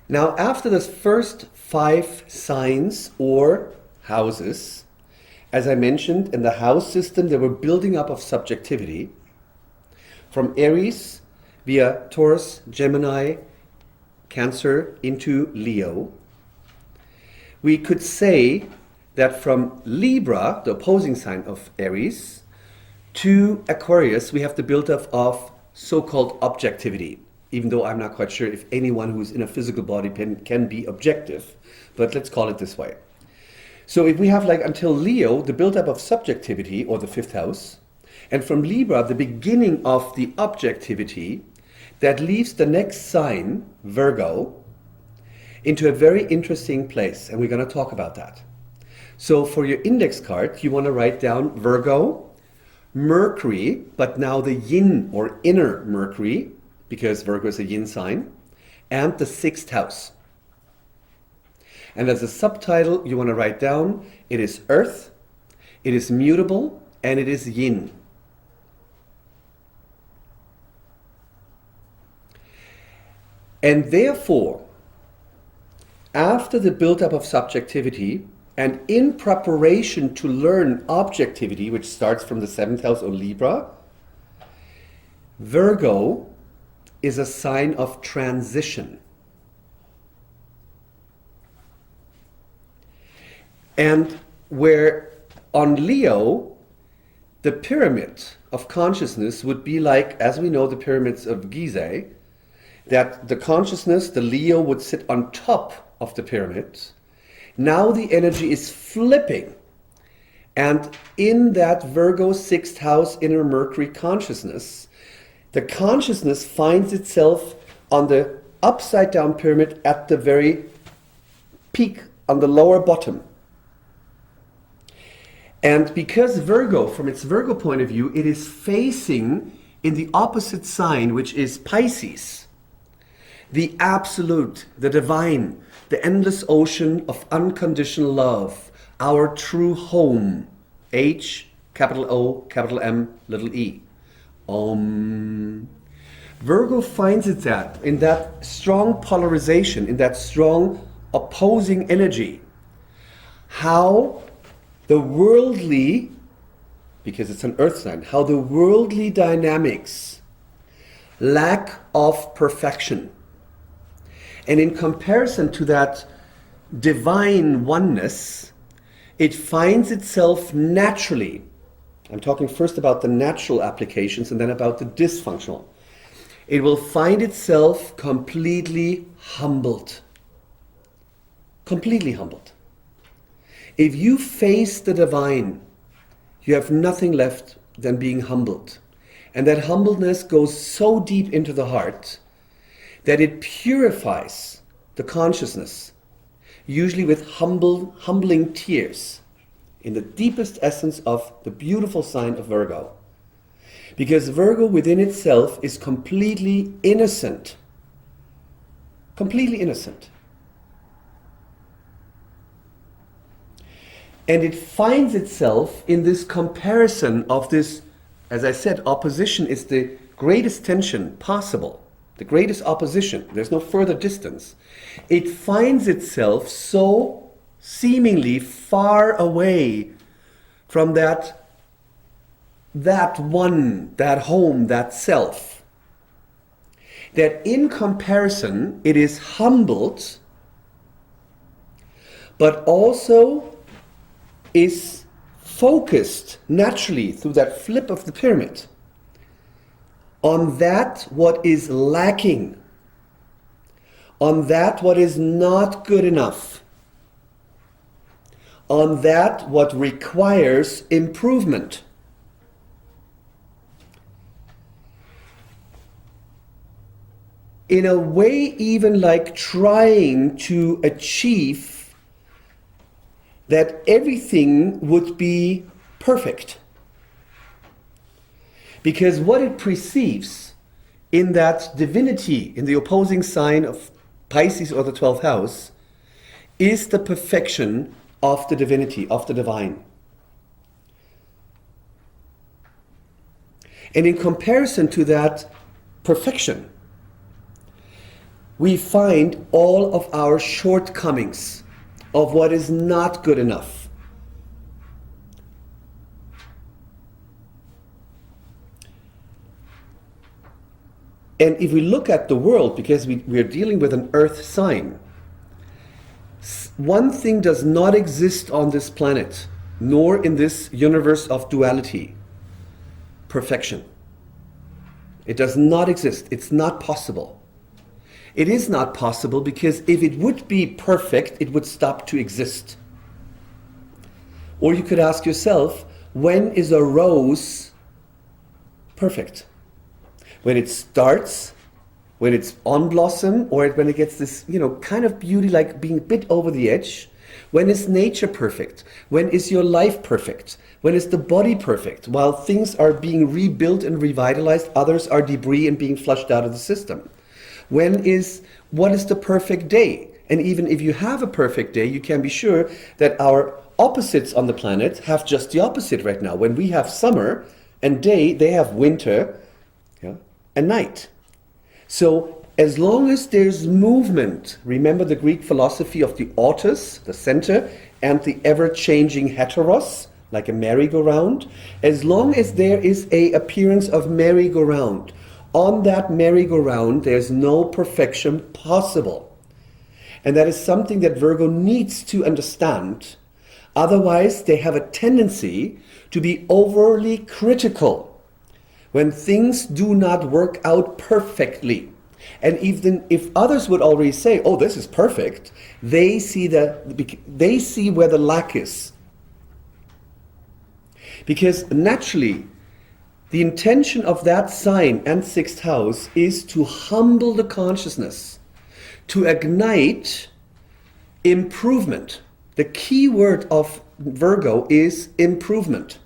Now, after the first 5 signs or houses, as I mentioned, in the house system, there were building up of subjectivity from Aries via Taurus, Gemini, Cancer into Leo. We could say that from Libra, the opposing sign of Aries, to Aquarius, we have the buildup of so-called objectivity, even though I'm not quite sure if anyone who's in a physical body can be objective, but let's call it this way. So if we have like until Leo, the buildup of subjectivity, or the 5th house, and from Libra, the beginning of the objectivity, that leaves the next sign, Virgo, into a very interesting place, and we're going to talk about that. So for your index card, you want to write down Virgo, Mercury, but now the yin or inner Mercury, because Virgo is a yin sign, and the 6th house. And as a subtitle, you want to write down, it is earth, it is mutable, and it is yin. And therefore, after the buildup of subjectivity, and in preparation to learn objectivity, which starts from the 7th house or Libra, Virgo is a sign of transition. And where on Leo, the pyramid of consciousness would be like, as we know, the pyramids of Gizeh, that the consciousness, the Leo, would sit on top of the pyramid. Now the energy is flipping. And in that Virgo 6th house inner Mercury consciousness, the consciousness finds itself on the upside down pyramid at the very peak, on the lower bottom. And because Virgo, from its Virgo point of view, it is facing in the opposite sign, which is Pisces, the absolute, the divine, the endless ocean of unconditional love, our true home, H, capital O, capital M, little e. Virgo finds it that in that strong polarization, in that strong opposing energy, how the worldly, because it's an earth sign, how the worldly dynamics lack of perfection. And in comparison to that divine oneness, it finds itself naturally. I'm talking first about the natural applications and then about the dysfunctional. It will find itself completely humbled. Completely humbled. If you face the divine, you have nothing left than being humbled. And that humbleness goes so deep into the heart that it purifies the consciousness, usually with humbling tears, in the deepest essence of the beautiful sign of Virgo. Because Virgo within itself is completely innocent. Completely innocent. And it finds itself in this comparison of this, as I said, opposition is the greatest tension possible. The greatest opposition. There's no further distance. It finds itself so seemingly far away from that one, that home, that self, that in comparison it is humbled, but also is focused naturally through that flip of the pyramid on that what is lacking, on that what is not good enough, on that what requires improvement. In a way, even like trying to achieve that everything would be perfect. Because what it perceives in that divinity, in the opposing sign of Pisces or the 12th house, is the perfection of the divinity, of the divine. And in comparison to that perfection, we find all of our shortcomings of what is not good enough. And if we look at the world, because we are dealing with an earth sign, one thing does not exist on this planet, nor in this universe of duality: perfection. It does not exist. It's not possible. It is not possible because if it would be perfect, it would stop to exist. Or you could ask yourself, when is a rose perfect? When it starts, when it's on blossom, or when it gets this, kind of beauty, like being a bit over the edge? When is nature perfect? When is your life perfect? When is the body perfect? While things are being rebuilt and revitalized, others are debris and being flushed out of the system. What is the perfect day? And even if you have a perfect day, you can be sure that our opposites on the planet have just the opposite right now. When we have summer and day, they have winter, and night. So as long as there's movement, remember the Greek philosophy of the autos, the center, and the ever-changing heteros, like a merry-go-round. As long as there is an appearance of merry-go-round, on that merry-go-round there's no perfection possible. And that is something that Virgo needs to understand. Otherwise, they have a tendency to be overly critical when things do not work out perfectly. And even if others would already say, oh, this is perfect, they see where the lack is. Because naturally, the intention of that sign and sixth house is to humble the consciousness, to ignite improvement. The key word of Virgo is improvement.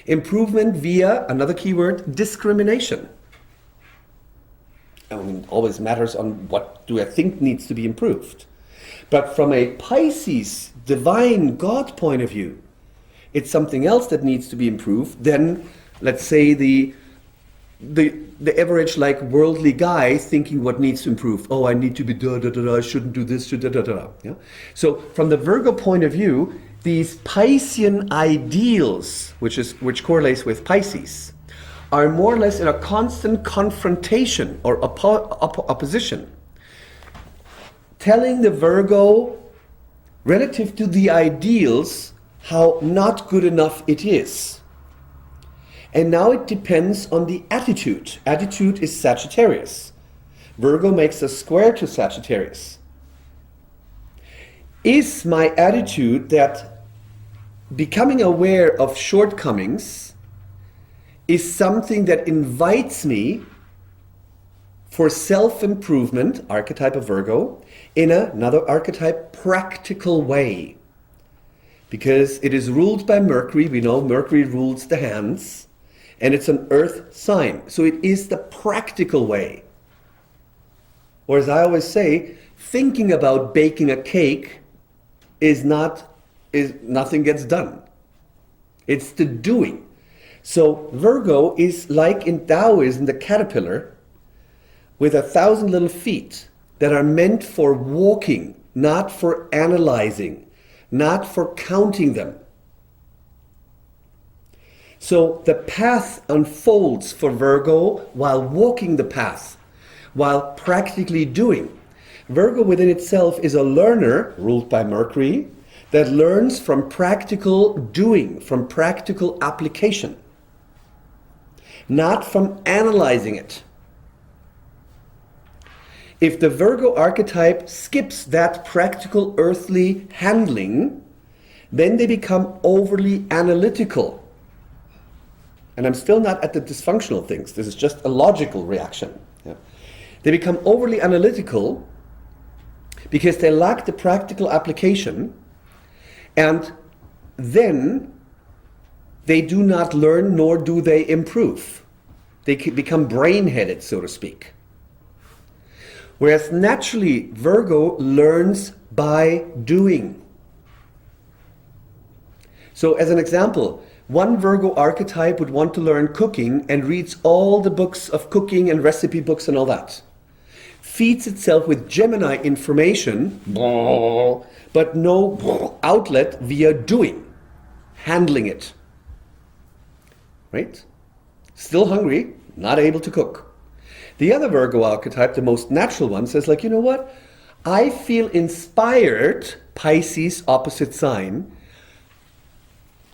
Improvement via, another key word, discrimination. I mean, it always matters on what do I think needs to be improved. But from a Pisces, divine God point of view, it's something else that needs to be improved than, let's say, the average, like, worldly guy thinking what needs to improve. Oh, I need to be I shouldn't do this, Yeah? So from the Virgo point of view, these Piscean ideals, which correlates with Pisces, are more or less in a constant confrontation or opposition, telling the Virgo, relative to the ideals, how not good enough it is. And now it depends on the attitude. Attitude is Sagittarius. Virgo makes a square to Sagittarius. Is my attitude that becoming aware of shortcomings is something that invites me for self-improvement, archetype of Virgo, in another archetype, practical way? Because it is ruled by Mercury. We know Mercury rules the hands, and it's an earth sign. So it is the practical way. Or as I always say, thinking about baking a cake is nothing gets done. It's the doing. So Virgo is like in Taoism, the caterpillar with 1,000 little feet that are meant for walking, not for analyzing, not for counting them. So the path unfolds for Virgo while walking the path, while practically doing. Virgo within itself is a learner, ruled by Mercury, that learns from practical doing, from practical application, not from analyzing it. If the Virgo archetype skips that practical earthly handling, then they become overly analytical. And I'm still not at the dysfunctional things. This is just a logical reaction. Yeah. They become overly analytical because they lack the practical application, and then they do not learn nor do they improve. They become brain-headed, so to speak. Whereas naturally, Virgo learns by doing. So as an example, one Virgo archetype would want to learn cooking and reads all the books of cooking and recipe books and all that. feeds itself with Gemini information, but no outlet via doing, handling it. Right? Still hungry, not able to cook. The other Virgo archetype, the most natural one, says like, you know what? I feel inspired, Pisces opposite sign,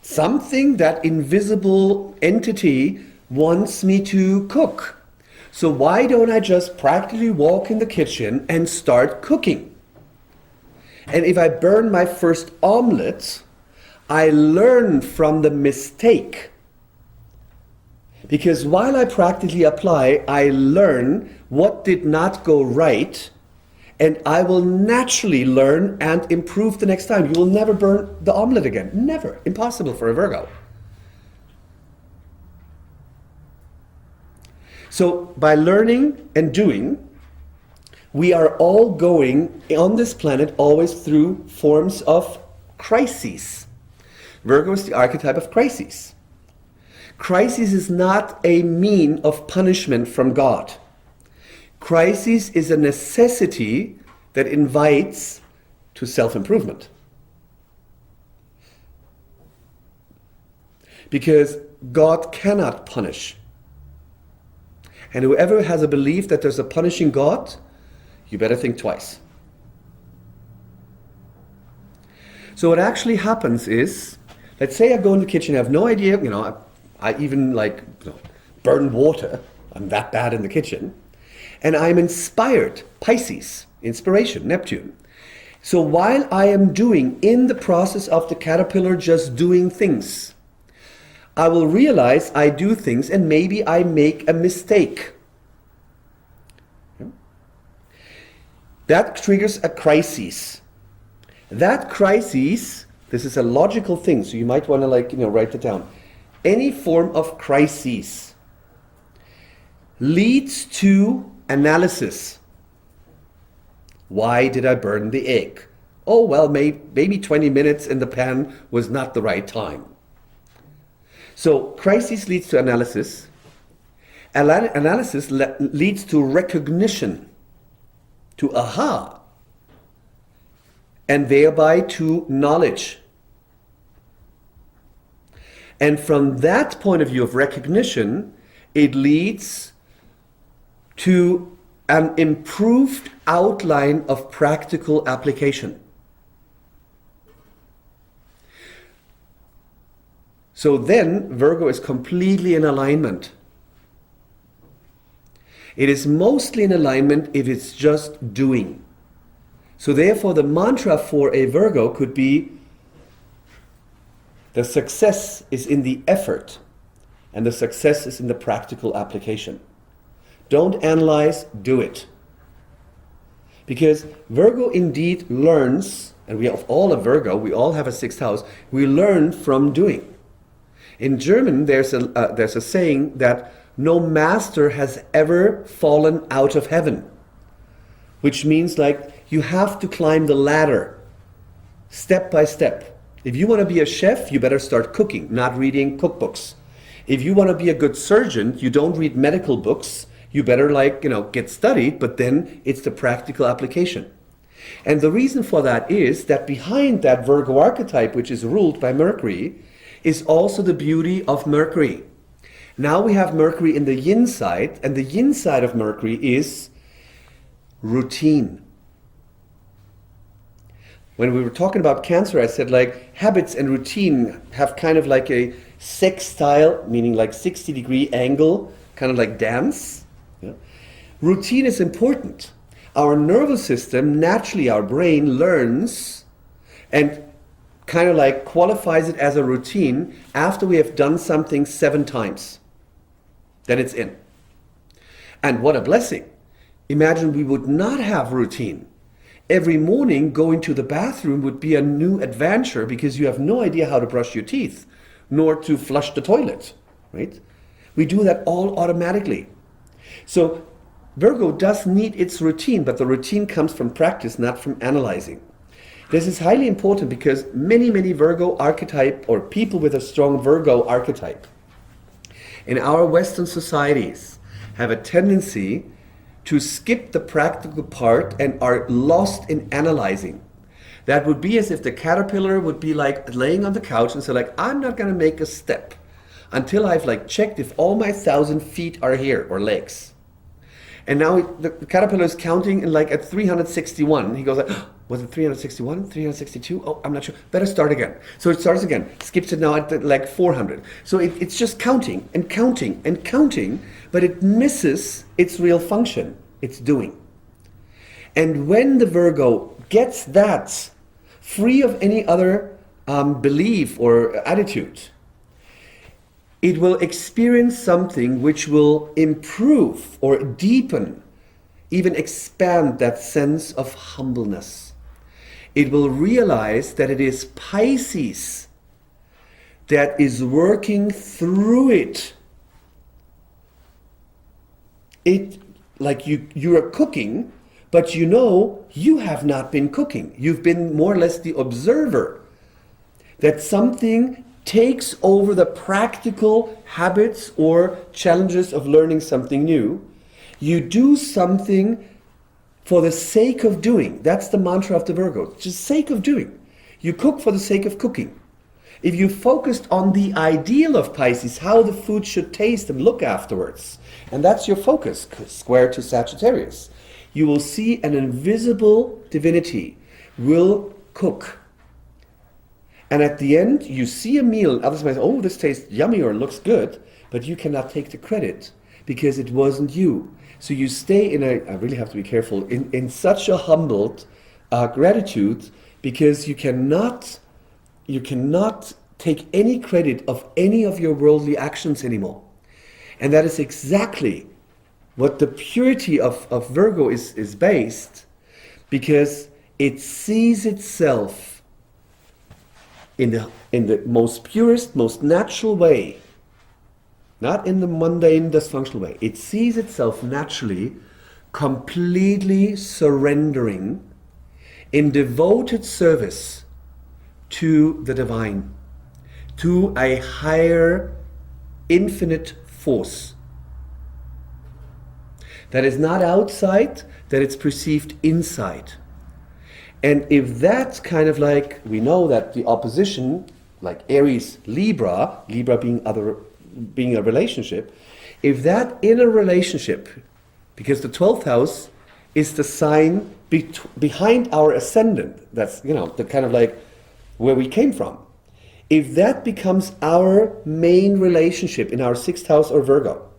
something that invisible entity wants me to cook. So why don't I just practically walk in the kitchen and start cooking? And if I burn my first omelet, I learn from the mistake. Because while I practically apply, I learn what did not go right, and I will naturally learn and improve the next time. You will never burn the omelet again. Never. Impossible for a Virgo. So by learning and doing, we are all going on this planet always through forms of crises. Virgo is the archetype of crises. Crisis is not a mean of punishment from God. Crisis is a necessity that invites to self-improvement. Because God cannot punish. And whoever has a belief that there's a punishing God, you better think twice. So what actually happens is, let's say I go in the kitchen, I have no idea, I even burn water. I'm that bad in the kitchen. And I'm inspired, Pisces, inspiration, Neptune. So while I am doing, in the process of the caterpillar just doing things, I will realize I do things and maybe I make a mistake. That triggers a crisis. That crisis, this is a logical thing, so you might want to write it down. Any form of crisis leads to analysis. Why did I burn the egg? Oh, well, maybe 20 minutes in the pan was not the right time. So crisis leads to analysis. Analysis leads to recognition, to aha, and thereby to knowledge. And from that point of view of recognition, it leads to an improved outline of practical application. So then Virgo is completely in alignment. It is mostly in alignment if it's just doing. So therefore the mantra for a Virgo could be, the success is in the effort, and the success is in the practical application. Don't analyze, do it. Because Virgo indeed learns, and we have all a Virgo, we all have a sixth house, we learn from doing. In German, there's a saying that no master has ever fallen out of heaven, which means you have to climb the ladder, step by step. If you want to be a chef, you better start cooking, not reading cookbooks. If you want to be a good surgeon, you don't read medical books. You better get studied, but then it's the practical application. And the reason for that is that behind that Virgo archetype, which is ruled by Mercury, is also the beauty of Mercury. Now we have Mercury in the yin side, and the yin side of Mercury is routine. When we were talking about Cancer, I said habits and routine have kind of like a sextile, meaning 60-degree angle, kind of like dance. Yeah. Routine is important. Our nervous system, naturally our brain learns and kind of qualifies it as a routine after we have done something 7 times. Then it's in. And what a blessing. Imagine we would not have routine. Every morning going to the bathroom would be a new adventure because you have no idea how to brush your teeth, nor to flush the toilet, right? We do that all automatically. So Virgo does need its routine, but the routine comes from practice, not from analyzing. This is highly important because many Virgo archetype, or people with a strong Virgo archetype in our Western societies have a tendency to skip the practical part and are lost in analyzing. That would be as if the caterpillar would be like laying on the couch and say like, I'm not going to make a step until I've like checked if all my 1,000 feet are here or legs. And now the caterpillar is counting and like at 361, he goes like, was it 361, 362? Oh, I'm not sure. Better start again. So it starts again, skips it now at like 400. So it's just counting and counting and counting, but it misses its real function. It's doing. And when the Virgo gets that free of any other belief or attitude, it will experience something which will improve or deepen, even expand that sense of humbleness. It will realize that it is Pisces that is working through it. It, like you are cooking, but you know you have not been cooking. You've been more or less the observer. That something takes over the practical habits or challenges of learning something new. You do something for the sake of doing. That's the mantra of the Virgo. Just sake of doing. You cook for the sake of cooking. If you focused on the ideal of Pisces, how the food should taste and look afterwards, and that's your focus, square to Sagittarius, you will see an invisible divinity will cook. And at the end, you see a meal, others might say, oh, this tastes yummy or looks good, but you cannot take the credit because it wasn't you. So you stay in I really have to be careful, in such a humbled gratitude, because you cannot take any credit of any of your worldly actions anymore. And that is exactly what the purity of Virgo is based, because it sees itself in the most purest, most natural way, not in the mundane, dysfunctional way. It sees itself naturally, completely surrendering in devoted service to the divine, to a higher, infinite force that is not outside, that it's perceived inside. And if that's kind of like, we know that the opposition, like Aries, Libra being a relationship, if that inner relationship, because the 12th house is the sign behind our ascendant, that's, the kind of like where we came from. If that becomes our main relationship in our 6th house or Virgo,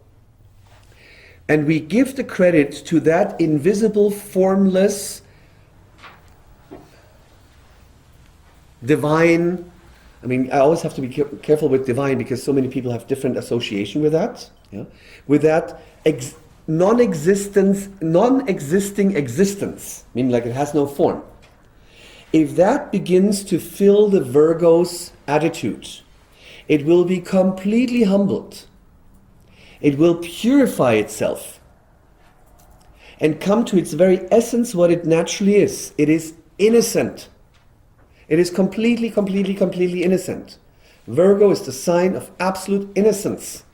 and we give the credit to that invisible, formless, divine, I always have to be careful with divine because so many people have different association with that. Yeah? With that non-existing existence, meaning like it has no form. If that begins to fill the Virgo's attitude, it will be completely humbled. It will purify itself and come to its very essence, what it naturally is. It is innocent. It is completely innocent. Virgo is the sign of absolute innocence.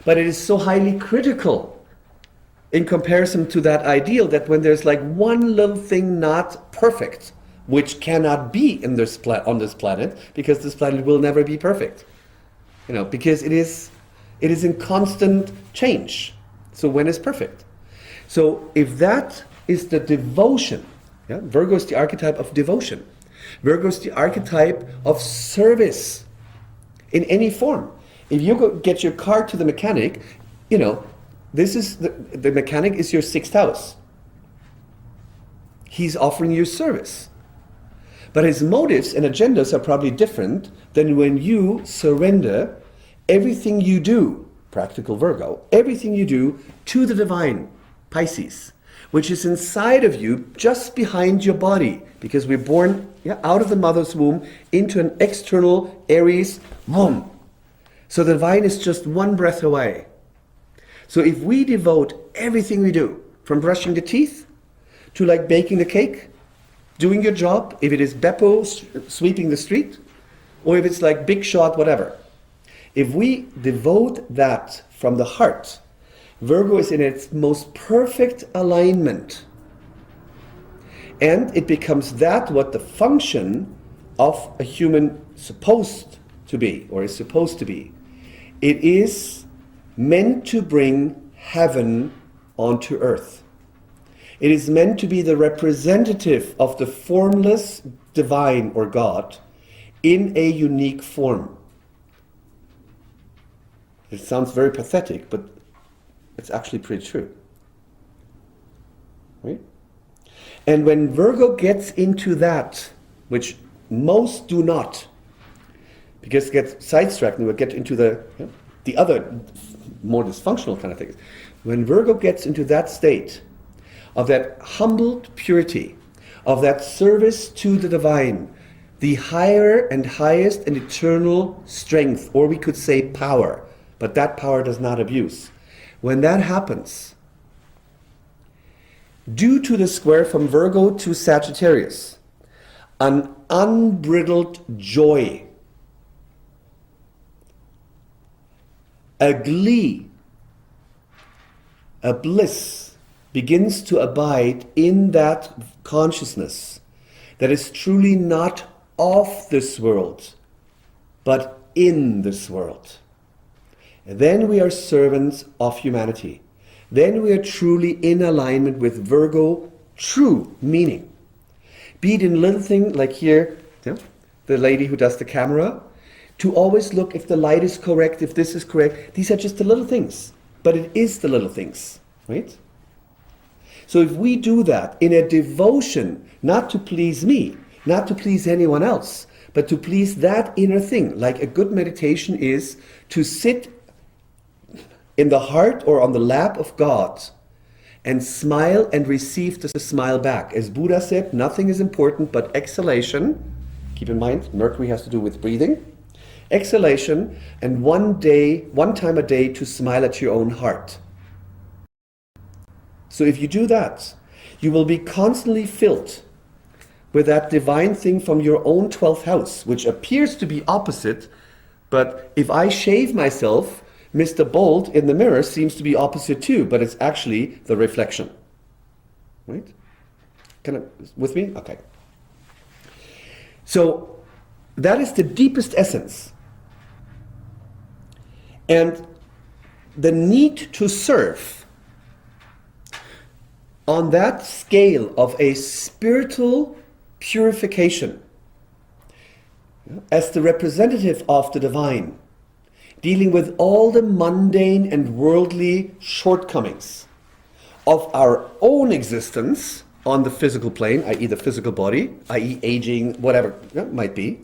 But it is so highly critical in comparison to that ideal that when there's like one little thing not perfect, which cannot be on this planet, because this planet will never be perfect. Because it is in constant change. So when is perfect? So if that is the devotion, Virgo is the archetype of devotion. Virgo is the archetype of service in any form. If you go get your car to the mechanic, this is the mechanic is your 6th house. He's offering you service. But his motives and agendas are probably different than when you surrender everything you do, practical Virgo, everything you do to the divine, Pisces, which is inside of you, just behind your body, because we're born out of the mother's womb into an external Aries womb. So the divine is just one breath away. So if we devote everything we do, from brushing the teeth to like baking the cake, doing your job, if it is Beppo sweeping the street, or if it's like big shot, whatever. If we devote that from the heart, Virgo is in its most perfect alignment. And it becomes that what the function of a human supposed to be, or is supposed to be. It is meant to bring heaven onto earth. It is meant to be the representative of the formless divine or God in a unique form. It sounds very pathetic, but it's actually pretty true. Right? And when Virgo gets into that, which most do not, because it gets sidetracked and we'll get into the other more dysfunctional kind of things. When Virgo gets into that state of that humbled purity, of that service to the divine, the higher and highest and eternal strength, or we could say power, but that power does not abuse. When that happens, due to the square from Virgo to Sagittarius, an unbridled joy, a glee, a bliss begins to abide in that consciousness that is truly not of this world, but in this world. And then we are servants of humanity. Then we are truly in alignment with Virgo true meaning. Be it in little thing like here, the lady who does the camera, to always look if the light is correct, if this is correct. These are just the little things, but it is the little things, right? So if we do that in a devotion, not to please me, not to please anyone else, but to please that inner thing, like a good meditation is to sit in the heart or on the lap of God and smile and receive the smile back. As Buddha said, nothing is important but exhalation. Keep in mind, Mercury has to do with breathing. Exhalation, and one time a day to smile at your own heart. So if you do that, you will be constantly filled with that divine thing from your own 12th house, which appears to be opposite, but if I shave myself, Mr. Bolt in the mirror seems to be opposite too, but it's actually the reflection. Right? With me? Okay. So that is the deepest essence. And the need to serve on that scale of a spiritual purification as the representative of the divine, dealing with all the mundane and worldly shortcomings of our own existence on the physical plane, i.e. the physical body, i.e. aging, whatever it might be,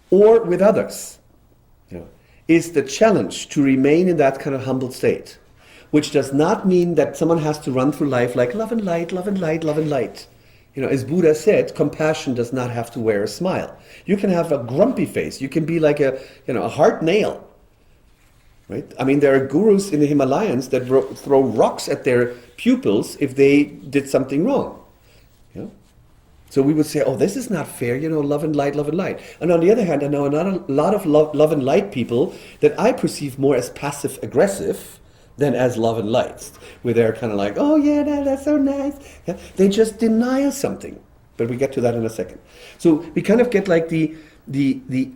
or with others, is the challenge to remain in that kind of humble state, which does not mean that someone has to run through life like love and light, love and light, love and light. As Buddha said, compassion does not have to wear a smile. You can have a grumpy face. You can be like a hard nail. Right? I mean, there are gurus in the Himalayas that throw rocks at their pupils if they did something wrong. So we would say, oh, this is not fair, love and light, love and light. And on the other hand, I know a lot of love and light people that I perceive more as passive-aggressive than as love and light, where they're kind of like, oh yeah, that's so nice. Yeah? They just deny us something. But we get to that in a second. So we kind of get like the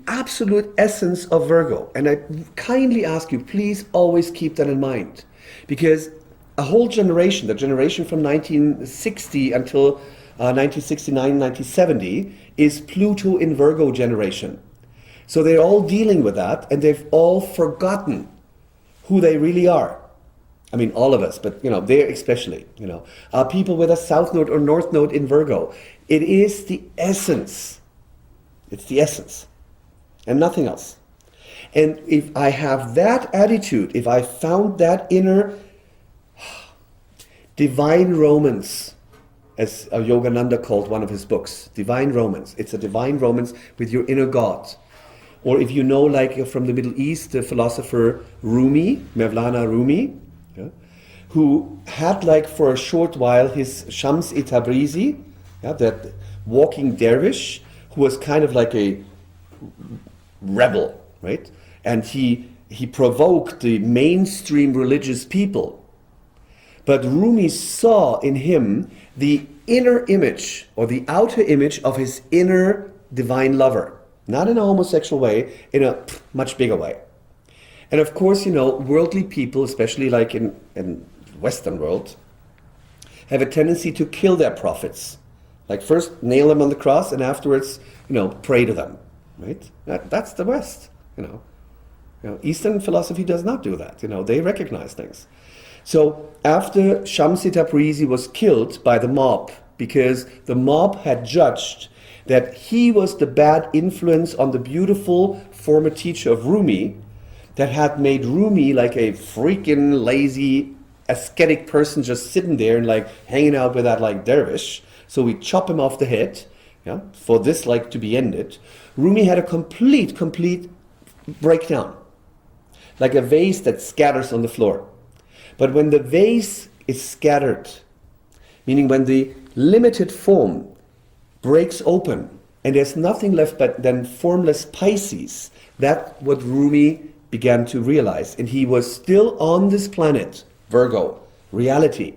absolute essence of Virgo. And I kindly ask you, please always keep that in mind. Because a whole generation, the generation from 1960 until 1969, 1970, is Pluto in Virgo generation. So they're all dealing with that, and they've all forgotten who they really are. I mean, all of us, but they especially, people with a South Node or North Node in Virgo. It is the essence. It's the essence and nothing else. And if I have that attitude, if I found that inner divine romance, as Yogananda called one of his books, divine romance. It's a divine romance with your inner God. Or if you know, like from the Middle East, the philosopher Rumi, Mevlana Rumi, who had like for a short while his Shams-i Tabrizi, that walking dervish, who was kind of like a rebel, right? And he provoked the mainstream religious people But Rumi saw in him the inner image or the outer image of his inner divine lover. Not in a homosexual way, in a much bigger way. And of course, worldly people, especially like in Western world, have a tendency to kill their prophets. Like first nail them on the cross and afterwards, pray to them. Right? That's the West. Eastern philosophy does not do that. They recognize things. So after Shamsi Tabrizi was killed by the mob, because the mob had judged that he was the bad influence on the beautiful former teacher of Rumi, that had made Rumi like a freaking lazy, ascetic person just sitting there and like hanging out with that like dervish. So we chop him off the head, for this like to be ended. Rumi had a complete breakdown, like a vase that scatters on the floor. But when the vase is scattered, meaning when the limited form breaks open and there's nothing left but then formless Pisces, that's what Rumi began to realize. And he was still on this planet, Virgo, reality,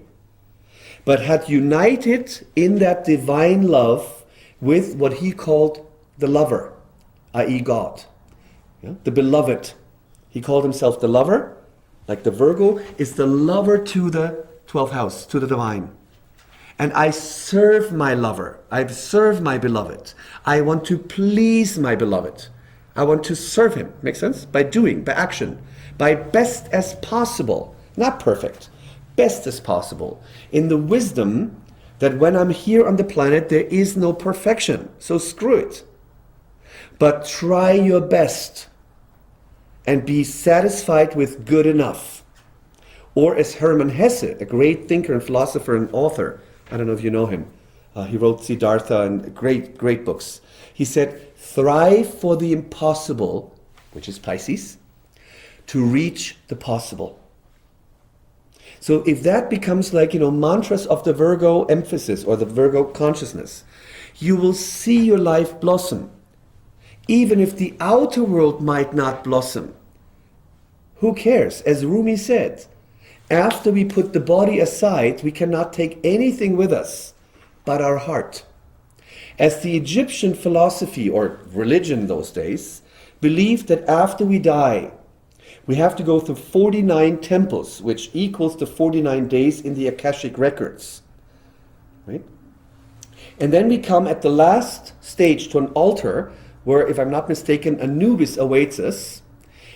but had united in that divine love with what he called the lover, i.e. God, the beloved. He called himself the lover. Like the Virgo is the lover to the 12th house, to the divine. And I serve my lover. I serve my beloved. I want to please my beloved. I want to serve him. Make sense? By doing, by action, by best as possible. Not perfect, best as possible. In the wisdom that when I'm here on the planet, there is no perfection. So screw it. But try your best and be satisfied with good enough. Or as Hermann Hesse, a great thinker and philosopher and author, I don't know if you know him, he wrote Siddhartha and great books. He said, thrive for the impossible, which is Pisces, to reach the possible. So if that becomes like, mantras of the Virgo emphasis or the Virgo consciousness, you will see your life blossom. Even if the outer world might not blossom. Who cares? As Rumi said, after we put the body aside, we cannot take anything with us but our heart. As the Egyptian philosophy or religion those days believed that after we die, we have to go through 49 temples, which equals the 49 days in the Akashic records. Right? And then we come at the last stage to an altar where, if I'm not mistaken, Anubis awaits us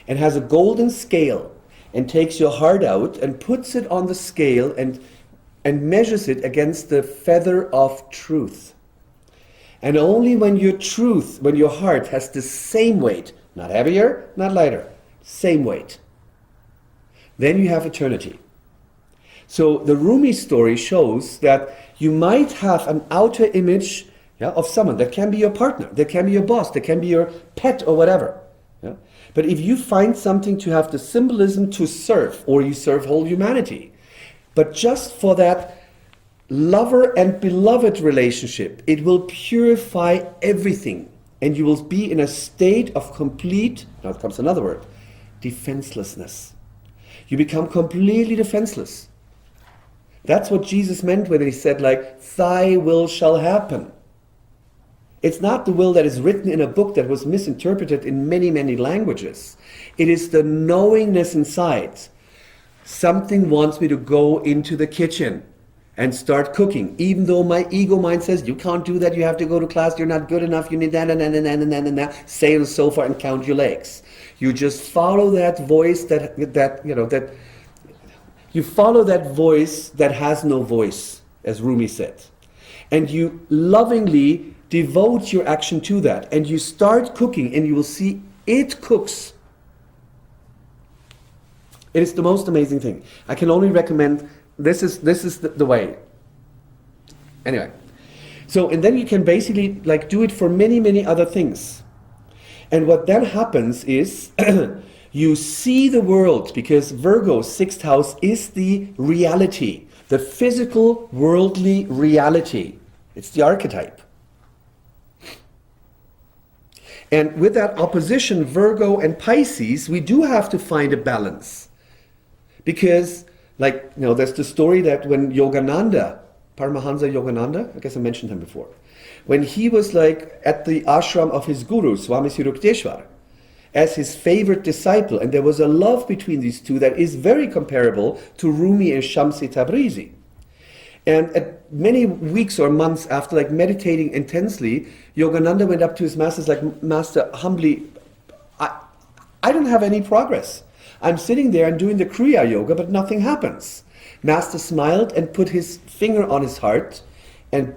and has a golden scale and takes your heart out and puts it on the scale and measures it against the feather of truth. And only when your heart has the same weight, not heavier, not lighter, same weight, then you have eternity. So the Rumi story shows that you might have an outer image of someone. That can be your partner, that can be your boss, that can be your pet or whatever. But if you find something to have the symbolism to serve, or you serve whole humanity, but just for that lover and beloved relationship, it will purify everything. And you will be in a state of complete, now comes another word, defenselessness. You become completely defenseless. That's what Jesus meant when he said, like, thy will shall happen. It's not the will that is written in a book that was misinterpreted in many, many languages. It is the knowingness inside. Something wants me to go into the kitchen and start cooking, even though my ego mind says, you can't do that, you have to go to class, you're not good enough, you need that, stay on the sofa and count your legs. You just follow that voice that you follow that voice that has no voice, as Rumi said. And you lovingly devote your action to that, and you start cooking, and you will see it cooks. It is the most amazing thing. I can only recommend, this is the way. Anyway, so, and then you can basically like do it for many, many other things. And what then happens is you see the world, because Virgo's 6th house is the reality, the physical, worldly reality. It's the archetype. And with that opposition, Virgo and Pisces, we do have to find a balance. Because Like, there's the story that when Yogananda, Paramahansa Yogananda, I guess I mentioned him before, when he was like at the ashram of his guru, Swami Sirukdeshwar, as his favorite disciple, and there was a love between these two that is very comparable to Rumi and Shamsi Tabrizi. And at many weeks or months after like meditating intensely, Yogananda went up to his master, like, Master, humbly, I don't have any progress. I'm sitting there and doing the Kriya Yoga, but nothing happens. Master smiled and put his finger on his heart, and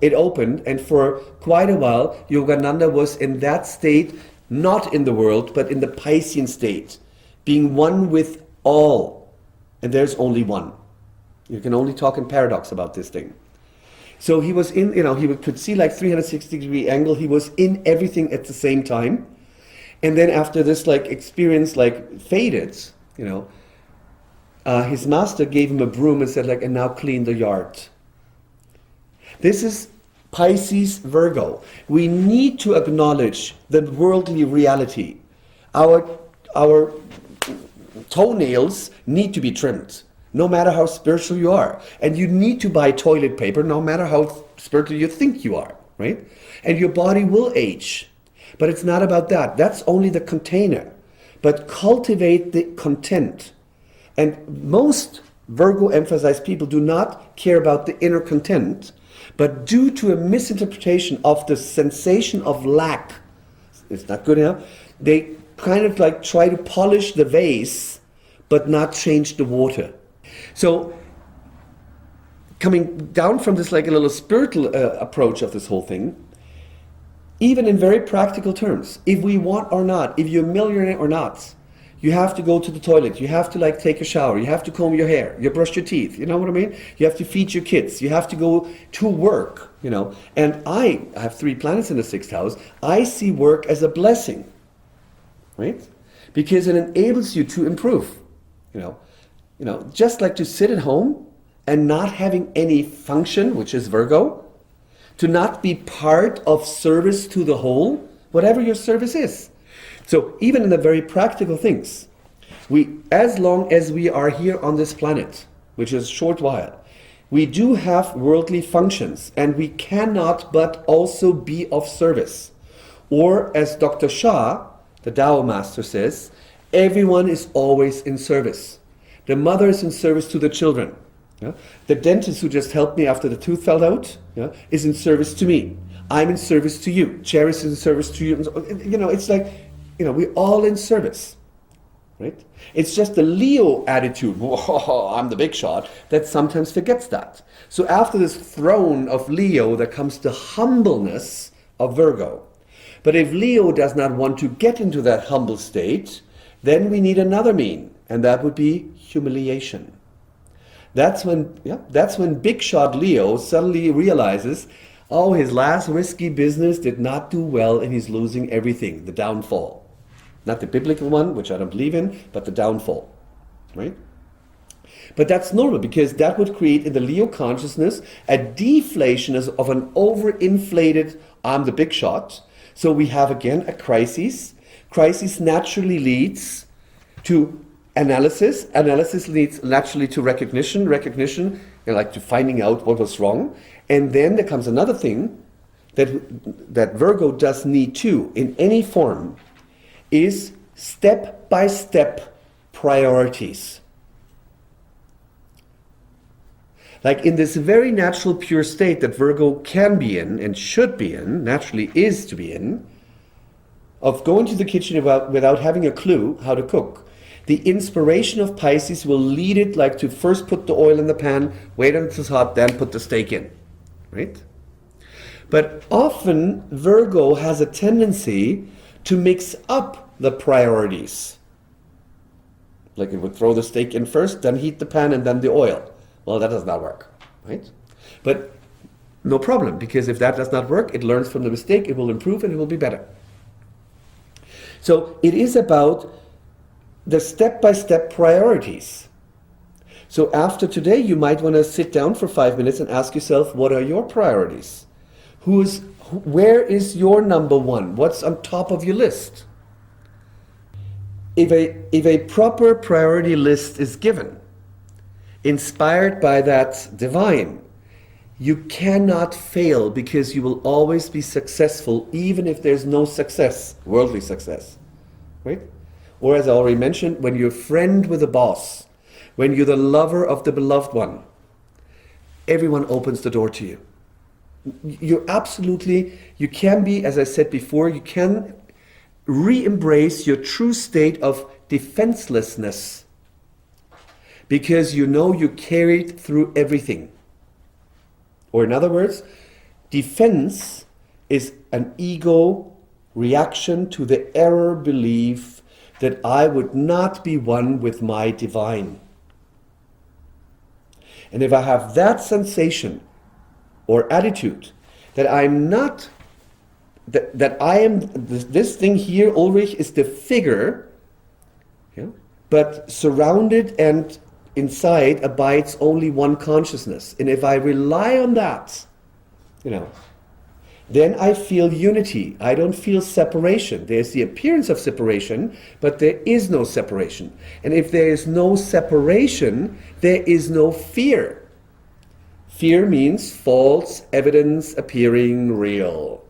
it opened, and for quite a while, Yogananda was in that state, not in the world, but in the Piscean state, being one with all. And there's only one. You can only talk in paradox about this thing. So he was in, he could see like 360-degree angle. He was in everything at the same time. And then after this like experience like faded, his master gave him a broom and said like, and now clean the yard. This is Pisces Virgo. We need to acknowledge the worldly reality. Our toenails need to be trimmed, no matter how spiritual you are. And you need to buy toilet paper, no matter how spiritual you think you are, right? And your body will age. But it's not about that. That's only the container. But cultivate the content. And most Virgo emphasized people do not care about the inner content, but due to a misinterpretation of the sensation of lack, it's not good enough, they kind of like try to polish the vase, but not change the water. So coming down from this like a little spiritual approach of this whole thing, even in very practical terms, if we want or not, if you're a millionaire or not, you have to go to the toilet, you have to like take a shower, you have to comb your hair, you brush your teeth, you know what I mean? You have to feed your kids, you have to go to work, And I have 3 planets in the 6th house. I see work as a blessing, right? Because it enables you to improve, just like to sit at home and not having any function, which is Virgo, to not be part of service to the whole, whatever your service is. So even in the very practical things, as long as we are here on this planet, which is a short while, we do have worldly functions, and we cannot but also be of service. Or as Dr. Shah, the Tao master, says, everyone is always in service. The mother is in service to the children. Yeah? The dentist who just helped me after the tooth fell out, is in service to me. I'm in service to you. Cherry is in service to you. It's like, we're all in service, right? It's just the Leo attitude, whoa, I'm the big shot, that sometimes forgets that. So after this throne of Leo, there comes the humbleness of Virgo. But if Leo does not want to get into that humble state, then we need another mean, and that would be humiliation. That's when big shot Leo suddenly realizes, oh, his last risky business did not do well and he's losing everything, the downfall. Not the biblical one, which I don't believe in, but the downfall, right? But that's normal, because that would create in the Leo consciousness a deflation of an overinflated, I'm the big shot. So we have again a crisis. Crisis naturally leads to analysis. Analysis leads naturally to recognition. Recognition, like to finding out what was wrong. And then there comes another thing that Virgo does need too, in any form, is step-by-step priorities. Like in this very natural pure state that Virgo can be in and should be in, naturally is to be in, of going to the kitchen without having a clue how to cook. The inspiration of Pisces will lead it like to first put the oil in the pan, wait until it's hot, then put the steak in, right? But often Virgo has a tendency to mix up the priorities. Like it would throw the steak in first, then heat the pan, and then the oil. Well, that does not work, right? But no problem, because if that does not work, it learns from the mistake, it will improve, and it will be better. So it is about the step-by-step priorities. So after today, you might want to sit down for 5 minutes and ask yourself, what are your priorities? Where is your number one? What's on top of your list? If a proper priority list is given, inspired by that divine, you cannot fail because you will always be successful even if there's no success, worldly success, right? Or as I already mentioned, when you're a friend with a boss, when you're the lover of the beloved one, everyone opens the door to you. You can be, as I said before, you can re-embrace your true state of defenselessness because you know you carried through everything. Or in other words, defense is an ego reaction to the error belief that I would not be one with my divine. And if I have that sensation or attitude that I'm not, that I am, this thing here, Ulrich, is the figure, yeah, but surrounded and inside abides only one consciousness. And if I rely on that, then I feel unity. I don't feel separation. There's the appearance of separation, but there is no separation. And if there is no separation, there is no fear. Fear means false evidence appearing real.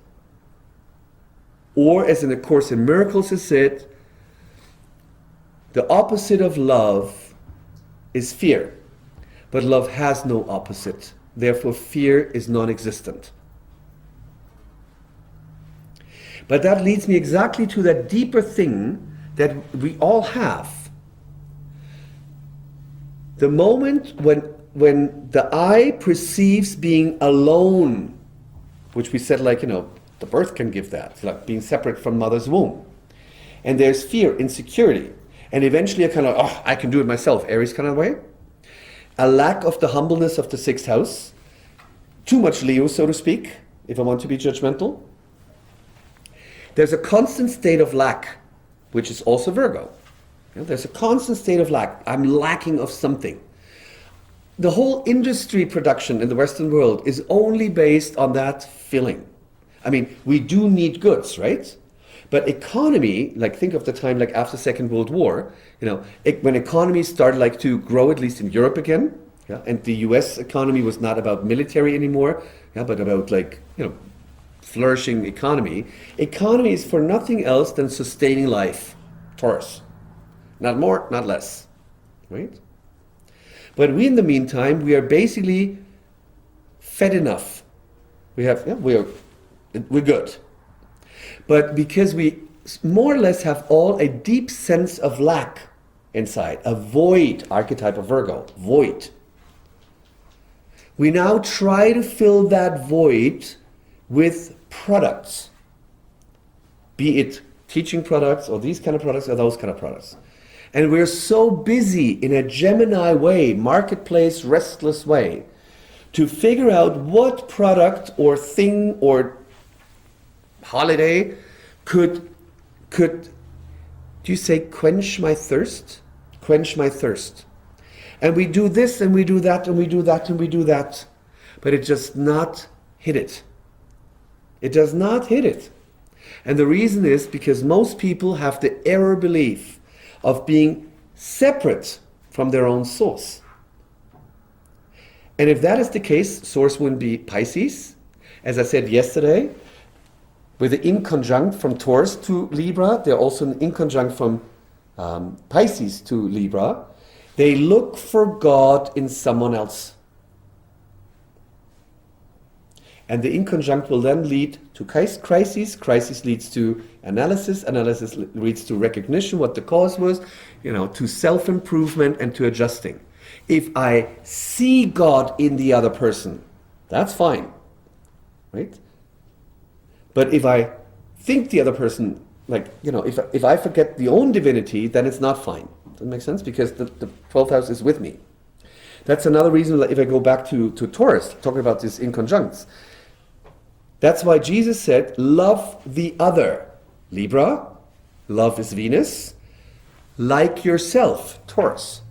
Or, as in the Course in Miracles is said, the opposite of love is fear. But love has no opposite. Therefore, fear is non-existent. But that leads me exactly to that deeper thing that we all have. The moment when the I perceives being alone, which we said, the birth can give that, like being separate from mother's womb. And there's fear, insecurity. And eventually I can do it myself, Aries kind of way. A lack of the humbleness of the sixth house. Too much Leo, so to speak, if I want to be judgmental. There's a constant state of lack, which is also Virgo. There's a constant state of lack. I'm lacking of something. The whole industry production in the Western world is only based on that feeling. I mean, we do need goods, right? But economy, think of the time after Second World War, when economies started to grow, at least in Europe again, and the US economy was not about military anymore, but about flourishing economy. Economy is for nothing else than sustaining life. Taurus. Not more, not less. Right? But we, in the meantime, we are basically fed enough. We're good. But because we more or less have all a deep sense of lack inside, a void archetype of Virgo, void. We now try to fill that void with products, be it teaching products or these kind of products or those kind of products. And we're so busy in a Gemini way, marketplace, restless way, to figure out what product or thing or holiday could do you say quench my thirst? Quench my thirst. And we do this and we do that and we do that and we do that. But it does not hit it. It does not hit it. And the reason is because most people have the error belief of being separate from their own source. And if that is the case, source wouldn't be Pisces. As I said yesterday, with the inconjunct from Taurus to Libra, they're also an inconjunct from Pisces to Libra. They look for God in someone else. And the inconjunct will then lead to crises. Crisis leads to analysis. Analysis leads to recognition, what the cause was, to self-improvement and to adjusting. If I see God in the other person, that's fine, right? But if I think the other person, if I forget the own divinity, then it's not fine. Does that make sense? Because the 12th house is with me. That's another reason, if I go back to Taurus, talking about these inconjuncts. That's why Jesus said, love the other. Libra, love is Venus, like yourself, Taurus.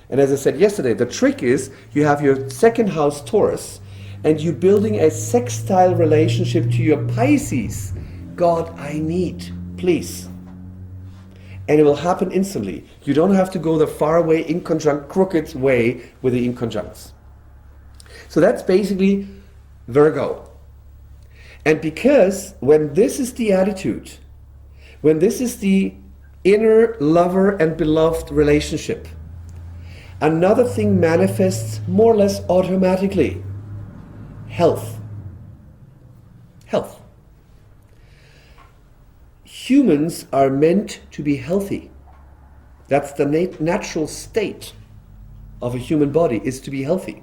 And as I said yesterday, the trick is you have your second house, Taurus, and you're building a sextile relationship to your Pisces. God, I need, please. and it will happen instantly. You don't have to go the far away, crooked way with the inconjuncts. So that's basically Virgo. And because when this is the attitude, when this is the inner lover and beloved relationship, another thing manifests more or less automatically. Health. Health. Humans are meant to be healthy. That's the natural state of a human body, is to be healthy.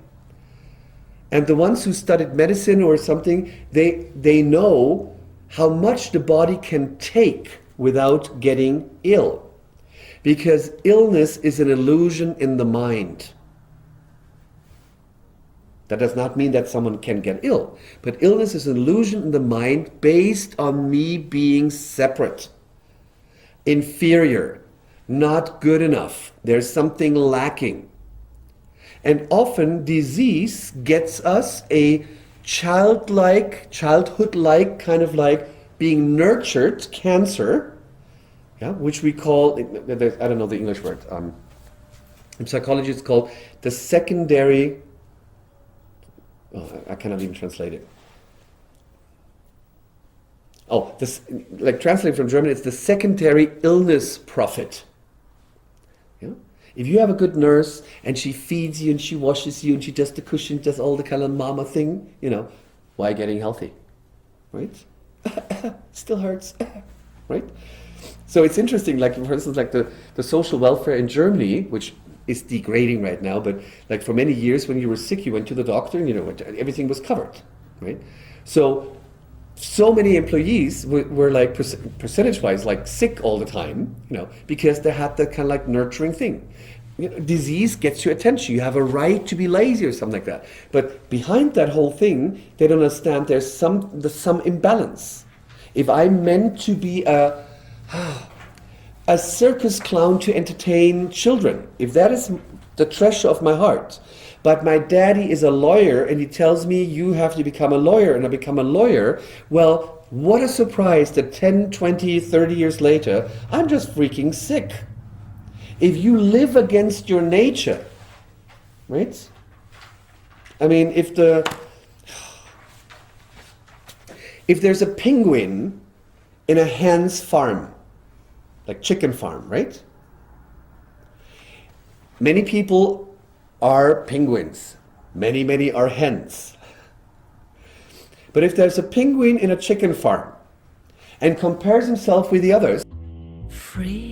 And the ones who studied medicine or something, they know how much the body can take without getting ill. Because illness is an illusion in the mind. That does not mean that someone can get ill, but illness is an illusion in the mind based on me being separate, inferior, not good enough. There's something lacking. And often disease gets us a childhood-like kind of like being nurtured cancer, yeah, which we call, I don't know the English word, in psychology it's called the secondary, I cannot even translate it. Oh, this, like translated from German, it's the secondary illness prophet. Yeah? If you have a good nurse and she feeds you and she washes you and she does the cushion, does all the kind of mama thing, why getting healthy? Right? Still hurts. Right? So it's interesting, like for instance, like the social welfare in Germany, which is degrading right now, but like for many years when you were sick, you went to the doctor and everything was covered, right? So many employees were like percentage-wise like sick all the time, because they had that kind of like nurturing thing. Disease gets your attention. You have a right to be lazy or something like that. But behind that whole thing, they don't understand there's some imbalance. If I'm meant to be a circus clown to entertain children, if that is the treasure of my heart, but my daddy is a lawyer and he tells me you have to become a lawyer and I become a lawyer, well, what a surprise that 10, 20, 30 years later, I'm just freaking sick. If you live against your nature, right? I mean, if there's a penguin in a hen's farm, like chicken farm, right? Many people are penguins. Many are hens. But if there's a penguin in a chicken farm and compares himself with the others, Free.